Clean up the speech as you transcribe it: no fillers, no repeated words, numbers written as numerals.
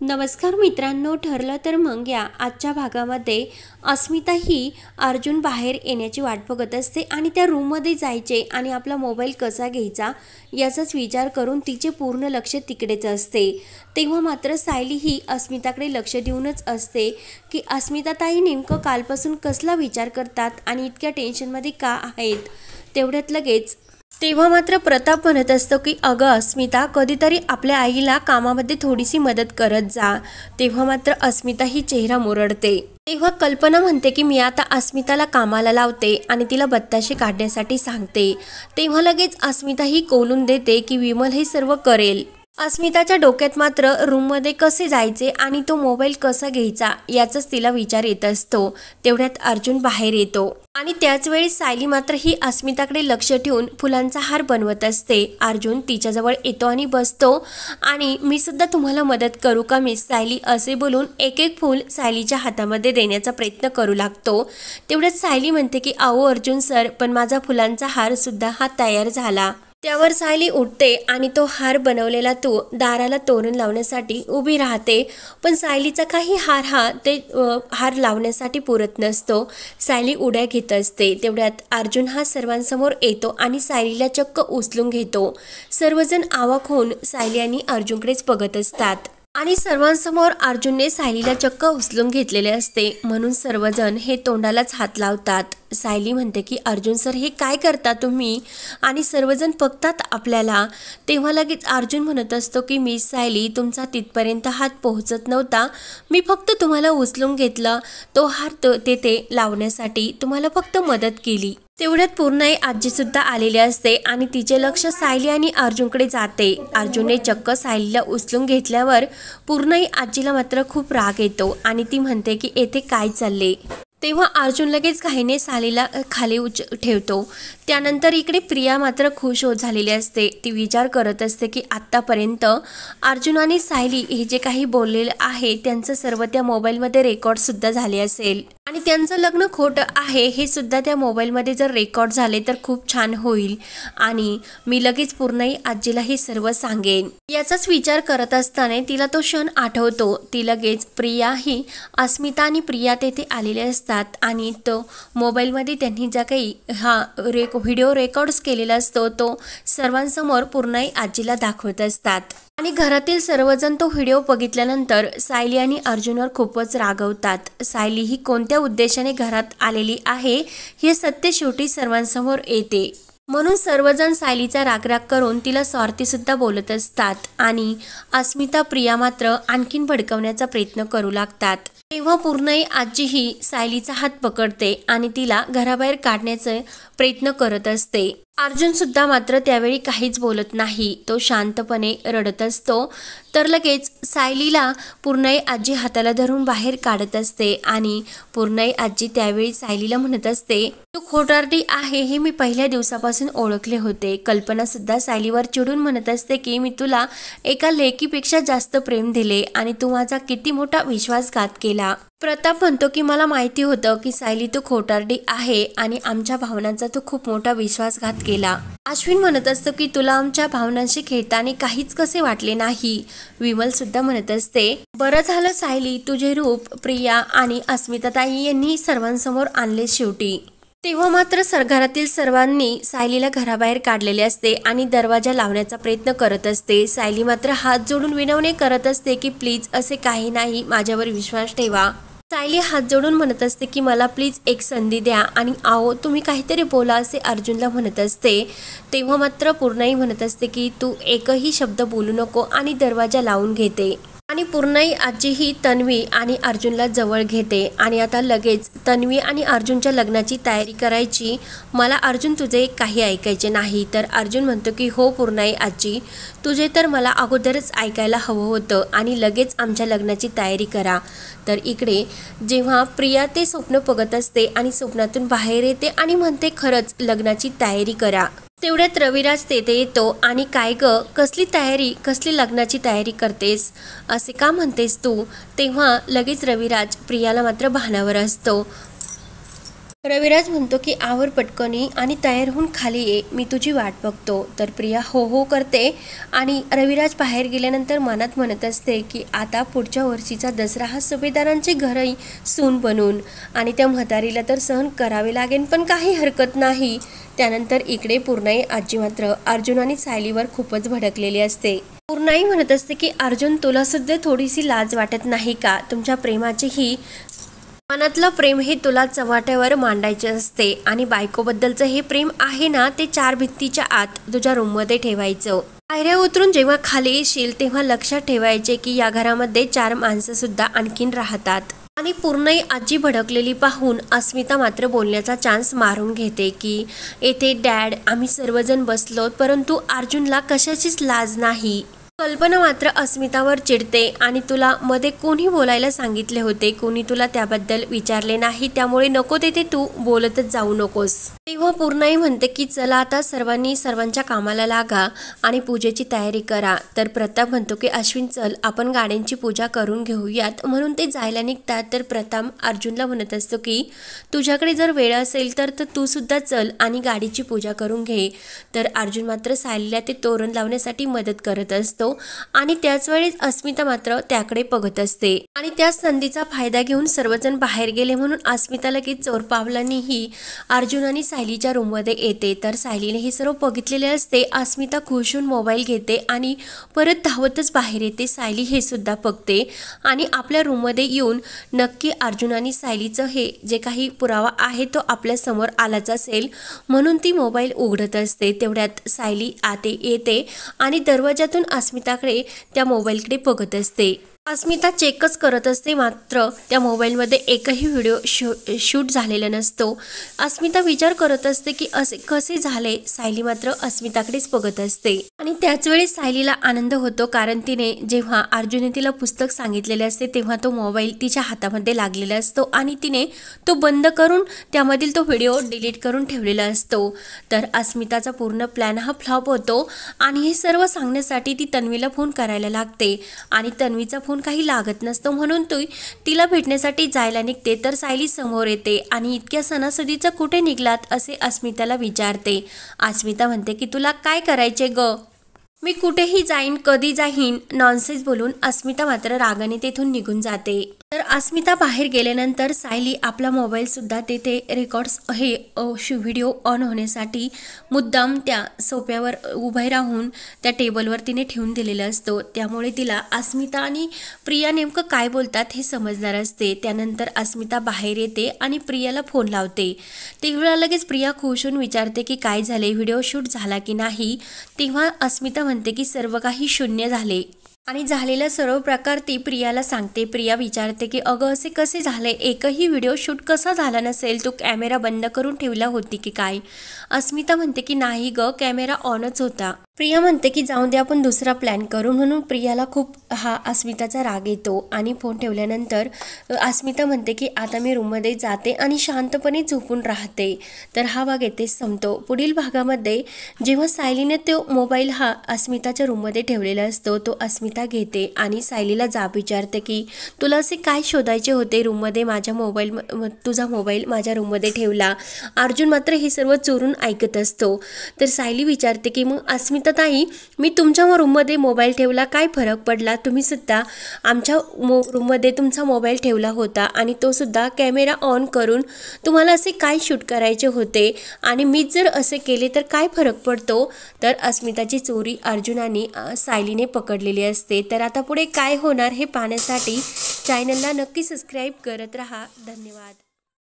नमस्कार मित्रांनो, ठरलं तर मग या आजच्या भागामध्ये अस्मिता ही अर्जुन बाहेर येण्याची वाट बघत असते आणि त्या रूममध्ये जायचे आणि आपला मोबाईल कसा घ्यायचा याचाच विचार करून तिचे पूर्ण लक्ष तिकडेच असते। तेव्हा मात्र सायली ही अस्मिताकडे लक्ष देऊनच असते की अस्मिता ताई नेमकं कालपासून कसला विचार करतात आणि इतक्या टेन्शनमध्ये का आहेत। तेवढ्यात लगेच तेव्हा मात्र प्रताप म्हणत असतो की अगं अस्मिता, कधीतरी आपल्या आईला कामामध्ये थोडीशी मदत करत जा। तेव्हा मात्र अस्मिता ही चेहरा मुरडते। तेव्हा कल्पना म्हणते की मी आता अस्मिताला कामाला लावते आणि तिला बत्ताशे काढण्यासाठी सांगते। तेव्हा लगेच अस्मिता ही कोलून देते की विमल हे सर्व करेल। अस्मिताच्या डोक्यात मात्र रूममध्ये कसे जायचे आणि तो मोबाईल कसा घ्यायचा याचाच तिला विचार येत असतो। तेवढ्यात अर्जुन बाहेर येतो आणि त्याच वेळी सायली मात्र ही अस्मिताकडे लक्ष ठेवून फुलांचा हार बनवत असते। अर्जुन तिच्याजवळ येतो आणि बसतो आणि मी सुद्धा तुम्हाला मदत करू का मिस सायली, असे बोलून एक एक फूल सायलीच्या हातामध्ये देण्याचा प्रयत्न करू लागतो। तेवढ्यात सायली म्हणते की आओ अर्जुन सर, पण माझा फुलांचा हार सुद्धा हा तयार झाला। त्यावर सायली उठते आणि तो हार बनवलेला तो दाराला तोरण लावण्यासाठी उभी राहते, पण सायलीचा काही हार लावण्यासाठी पुरत नसतो। सायली उड्या घेत असते। तेवढ्यात अर्जुन हा सर्वांसमोर येतो आणि सायलीला चक्क उचलून घेतो। सर्वजण अवाक होऊन सायली आणि अर्जुनकडेच बघत असतात आणि सर्वांसमोर अर्जुनने सायलीला चक्क उचलून घेतलेले असते, म्हणून सर्वजण हे तोंडालाच हात लावतात। सायली म्हणते की अर्जुन सर, हे काय करता तुम्ही आणि सर्वजण बघतात आपल्याला। तेव्हा लगेच अर्जुन म्हणत असतो की मिस सायली, तुमचा तिथपर्यंत हात पोहोचत नव्हता, मी फक्त तुम्हाला उचलून घेतलं, तो हार तेथे लावण्यासाठी तुम्हाला फक्त मदत केली। तेवढ्यात पूर्णाई आजी सुद्धा आलेली असते आणि तिचे लक्ष सायली आणि अर्जुनकडे जाते। अर्जुनने चक्क सायलीला उचलून घेतल्यावर पूर्णाई आजीला मात्र खूप राग येतो आणि ती म्हणते की येथे काय चालले। तेव्हा अर्जुन लगेच घाईने सायलीला खाली ठेवतो। त्यानंतर इकडे प्रिया मात्र खुश झालेली असते। ती विचार करत असते की आत्तापर्यंत अर्जुन आणि सायली हे जे काही बोललेलं आहे त्यांचं सर्व त्या मोबाईलमध्ये रेकॉर्ड सुद्धा झाले असेल आणि त्यांचं लग्न खोटं आहे हे सुद्धा त्या मोबाईलमध्ये जर रेकॉर्ड झाले तर खूप छान होईल आणि मी लगेच पूर्णाई आजीला हे सर्व सांगेन। याचाच विचार करत असताना तिला तो क्षण आठवतो। ती लगेच प्रिया ही अस्मिता आणि प्रिया तेथे आलेले असतात आणि तो मोबाईलमध्ये त्यांनी ज्या काही व्हिडिओ रेकॉर्ड्स केलेला असतो तो सर्वांसमोर पूर्णाई आजीला दाखवत असतात आणि घरातील सर्वजण तो व्हिडिओ बघितल्यानंतर सायली आणि अर्जुनवर खूपच रागवतात। सायली ही कोणत्या उद्देशाने घरात आलेली आहे हे सत्य शेवटी सर्वांसमोर येते, म्हणून सर्वजण सायलीचा रागराग करून तिला स्वार्थी सुद्धा बोलत असतात आणि अस्मिता प्रिया मात्र आणखीन भडकवण्याचा प्रयत्न करू लागतात। तेव्हा पूर्णाई आजी ही सायलीचा हात पकडते आणि तिला घराबाहेर काढण्याचा प्रयत्न करत असते। अर्जुन सुद्धा मात्र त्यावेळी काहीच बोलत नाही, तो शांतपणे रडत असतो। तर लगेच सायलीला पूर्णाई आजी हाताला धरून बाहेर काढत असते आणि पूर्णाई आजी त्यावेळी सायलीला म्हणत असते, तू खोटारडी आहे हे मी पहिल्या दिवसापासून ओळखले होते। कल्पना सुद्धा सायलीवर चिडून म्हणत असते की मी तुला एका लेकीपेक्षा जास्त प्रेम दिले आणि तू माझा किती मोठा विश्वासघात केला। प्रताप म्हणतो की मला माहिती होतं की सायली तू खोटारडी आहे आणि आमच्या भावनांचा तू खूप मोठा विश्वासघात केला। अश्विन म्हणत असतो की तुला आमच्या भावनांशी खेळताना काहीच कसे वाटले नाही। विमल सुद्धा म्हणत असते, बरं झालं सायली, तुझे रूप प्रिया आणि अस्मिता ताई यांनी सर्वांसमोर आणले शेवटी। तेव्हा मात्र घरातील सर्वांनी सायलीला घराबाहेर काढलेले असते आणि दरवाजा लावण्याचा प्रयत्न करत असते। सायली मात्र हात जोडून विनवणी करत असते की प्लीज असे काही नाही, माझ्यावर विश्वास ठेवा। सायली हात जोडून म्हणत असते की मला प्लीज एक संधी द्या आणि आओ तुम्ही काहीतरी बोला, असे अर्जुनला म्हणत असते। तेव्हा मात्र पूर्णाई म्हणत असते की तू एकही शब्द बोलू नको आणि दरवाजा लावून घेते आणि पूर्णाई आजी ही तन्वी आणि अर्जुनला जवळ घेते आणि आता लगेच तन्वी आणि अर्जुनच्या लग्नाची तयारी करायची। मला अर्जुन तुझे काही ऐकायचे नाही। तर अर्जुन म्हणतो की हो पूर्णाई आजी, तुझे तर मला अगोदरच ऐकायला हवं होतं आणि लगेच आमच्या लग्नाची तयारी करा। तर इकडे जेव्हा प्रिया ते स्वप्न बघत असते आणि स्वप्नातून बाहेर येते आणि म्हणते खरंच लग्नाची तयारी करा। तेवढ्यात रविराज तेथे येतो आणि काय ग, कसली लग्नाची तयारी करतेस, असे का म्हणतेस तू। तेव्हा लगेच रविराज प्रियाला मात्र भानावर असतो। रविराज म्हणतो की आवर पटकनी आणि तयार होऊन खाली ये, मी तुझी वाट बघतो. तर प्रिया हो हो करते आणि रविराज बाहेर गेल्यानंतर मनात म्हणत असते की आता पुढच्या वर्षीचा दसरा हा सुभेदारांचे घरही सून बनून आणि त्या म्हातारीला तर सहन करावे लागेल, पण काही हरकत नाही. त्यानंतर इकडे पूर्णाई आजी मात्र अर्जुन आणि सायलीवर खूपच भडकलेली असते. पूर्णाई म्हणत असते की अर्जुन, तुला सुद्धा थोडीशी लाज वाटत नाही का? तुमच्या प्रेमाची ही मनातलं प्रेम हे तुला चव्हाट्यावर मांडायचे असते आणि बायकोबद्दलचं हे प्रेम आहे ना, ते 4 भिंतीच्या आत तुझ्या रूममध्ये ठेवायचं. पायऱ्या उतरून जेव्हा खाली येशील तेव्हा लक्षात ठेवायचे की या घरामध्ये 4 माणसं सुद्धा आणखीन राहतात. आणि पूर्णही आजी भडकलेली पाहून अस्मिता मात्र बोलण्याचा चान्स मारून घेते की येथे डॅड आम्ही सर्वजण बसलो, परंतु अर्जुनला कशाचीच लाज नाही. कल्पना मात्र अस्मितावर चिडते आणि तुला मध्ये कोणी बोलायला सांगितले होते, कोणी तुला त्याबद्दल विचारले नाही, त्यामुळे नको तेथे तू बोलतच जाऊ नकोस. तेव्हा पूर्णाई म्हणते की चला आता सर्वांनी सर्वांच्या कामाला लागा आणि पूजेची तयारी करा. तर प्रताप म्हणतो की अश्विन चल आपण गाड्यांची पूजा करून घेऊयात, म्हणून ते जायला निघतात. तर प्रताप अर्जुनला म्हणत असतो की तुझ्याकडे जर वेळ असेल तर तू सुद्धा चल आणि गाडीची पूजा करून घे. तर अर्जुन मात्र सायलीला ते तोरण लावण्यासाठी मदत करत असतो आणि त्याच वेळेस अस्मिता मात्र त्याकडे बघत असते आणि त्या संधीचा फायदा घेऊन सर्वजण बाहेर गेले म्हणून अस्मिता लगेच चोरपावलांनीही अर्जुन आणि सायलीच्या रूममध्ये येते. तर सायलीने हे सर्व बघितलेले असते. अस्मिता खुश होऊन मोबाईल घेते आणि परत धावतच बाहेर येते. सायली हे सुद्धा बघते आणि आपल्या रूममध्ये येऊन नक्की अर्जुन आणि सायलीचं हे जे काही पुरावा आहे तो आपल्या समोर आलाच असेल म्हणून ती मोबाईल उघडत असते. तेवढ्यात सायली आते येते आणि दरवाजातून अस्मिताकडे त्या मोबाईलकडे बघत असते. अस्मिता चेकच करत असते, मात्र त्या मोबाईलमध्ये एकही व्हिडिओ शूट झालेला नसतो. अस्मिता विचार करत असते की असे कसे झाले. सायली मात्र अस्मिताकडेच बघत असते आणि त्याच वेळी सायलीला आनंद होतो, कारण तिने जेव्हा अर्जुनने तिला पुस्तक सांगितलेले असते तेव्हा तो मोबाईल तिच्या हातामध्ये लागलेला असतो आणि तिने तो बंद करून त्यामधील तो व्हिडिओ डिलीट करून ठेवलेला असतो. तर अस्मिताचा पूर्ण प्लॅन हा फ्लॉप होतो आणि हे सर्व सांगण्यासाठी ती तन्वीला फोन करायला लागते आणि तन्वीचा फोन काही लागत नसतो म्हणून तिला भेटण्यासाठी जायला निघते. तर सायली समोर येते आणि इतक्या सणासुदीचं कुठे निघलात असे अस्मिताला विचारते. अस्मिता म्हणते की तुला काय करायचे ग, मी कुठेही जाईन, कधी जाईन. नॉनसेन्स बोलून अस्मिता मात्र रागाने तेथून निघून जाते. तर अस्मिता बाहेर गेल्यानंतर सायली आपला मोबाईल सुद्धा तेथे रेकॉर्ड्स हे व्हिडिओ ऑन होण्यासाठी मुद्दाम त्या सोफ्यावर उभे राहून त्या टेबलवर तिने ठेवून दिलेला असतो. त्यामुळे तिला अस्मिता आणि प्रिया नेमकं काय बोलतात हे समजणार असते. त्यानंतर अस्मिता बाहेर येते आणि प्रियाला फोन लावते. तेव्हा लगेच प्रिया खुश होऊन विचारते की काय झाले, व्हिडिओ शूट झाला की नाही. तेव्हा अस्मिता म्हणते की सर्व काही शून्य झाले आणि झालेला सर्व प्रकार ती प्रियाला सांगते. प्रिया विचारते की अगं असे कसे झाले, एकही व्हिडिओ शूट कसा झाला नसेल, तू कॅमेरा बंद करून ठेवला होती की काय. अस्मिता म्हणते की नाही ग, कॅमेरा ऑनच होता. प्रिया म्हणते की जाऊन दे आपण दुसरा प्लॅन करू, म्हणून प्रियाला खूप हा अस्मिताचा राग येतो आणि फोन ठेवल्यानंतर अस्मिता म्हणते की आता मी रूममध्ये जाते आणि शांतपणे झोपून राहते. तर हा भाग येथेच संपतो. पुढील भागामध्ये जेव्हा सायलीने तो मोबाईल हा अस्मिताच्या रूममध्ये ठेवलेला असतो तो अस्मिता घेते आणि सायलीला जाब विचारते की तुला असे काय शोधायचे होते रूममध्ये, तुझा मोबाईल माझ्या रूममध्ये ठेवला. अर्जुन मात्र हे सर्व चोरून ऐकत असतो. तर सायली विचारते की मग अस्मिता ताई, मी तुमच्या रूममध्ये मोबाईल ठेवला, काय फरक पडला, तुम्ही सुद्धा आमच्या रूममध्ये तुमचा मोबाईल ठेवला होता आणि तो सुद्धा कॅमेरा ऑन करून तुम्हाला असे काय शूट करायचे होते आणि मी जर असे केले तर काय फरक पडतो. तर अस्मिताची चोरी अर्जुनाने सायलीने पकडलेली असते. तर आता पुढे काय होणार हे पाहण्यासाठी चॅनलला नक्की सबस्क्राईब करत राहा. धन्यवाद.